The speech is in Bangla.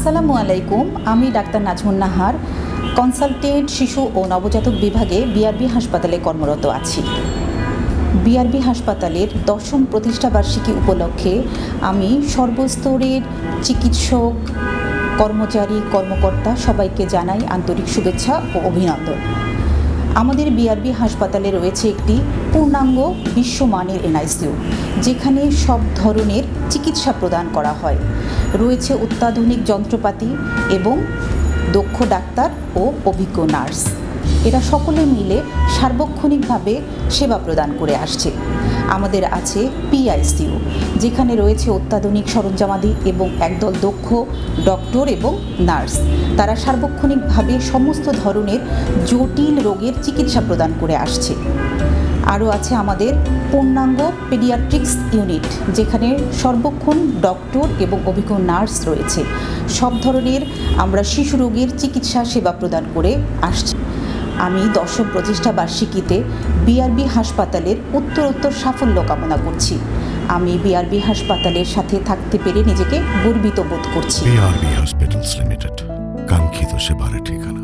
আসসালামু আলাইকুম। আমি ডাক্তার নাজমুন নাহার, কনসালটেন্ট শিশু ও নবজাতক বিভাগে বিআরবি হাসপাতালে কর্মরত আছি। বিআরবি হাসপাতালের 10ম প্রতিষ্ঠাবার্ষিকী উপলক্ষে আমি সর্বস্তরের চিকিৎসক, কর্মচারী, কর্মকর্তা সবাইকে জানাই আন্তরিক শুভেচ্ছা ও অভিনন্দন। আমাদের বিআরবি হাসপাতালে রয়েছে একটি পূর্ণাঙ্গ বিশ্বমানের এনআইসিইউ, যেখানে সব ধরনের চিকিৎসা প্রদান করা হয়। রয়েছে অত্যাধুনিক যন্ত্রপাতি এবং দক্ষ ডাক্তার ও অভিজ্ঞ নার্স। এরা সকলে মিলে সার্বক্ষণিকভাবে সেবা প্রদান করে আসছে। আমাদের আছে পিআইসিইউ, যেখানে রয়েছে অত্যাধুনিক সরঞ্জামাদি এবং একদল দক্ষ ডক্টর এবং নার্স। তারা সার্বক্ষণিকভাবে সমস্ত ধরনের জটিল রোগের চিকিৎসা প্রদান করে আসছে। আরও আছে আমাদের পূর্ণাঙ্গ পেডিয়াট্রিক্স ইউনিট, যেখানে সর্বক্ষণ ডক্টর এবং অভিজ্ঞ নার্স রয়েছে। সব ধরনের আমরা শিশু রোগের চিকিৎসা সেবা প্রদান করে আসছি। আমি 10ম প্রতিষ্ঠাবার্ষিকীতে বিআরবি হাসপাতালের উত্তরোত্তর সাফল্য কামনা করছি। আমি বিআরবি হাসপাতালের সাথে থাকতে পেরে নিজেকে গর্বিত বোধ করছি। বিআরবি হসপিটালস লিমিটেড, কাঙ্ক্ষিত সেবার ঠিকানা।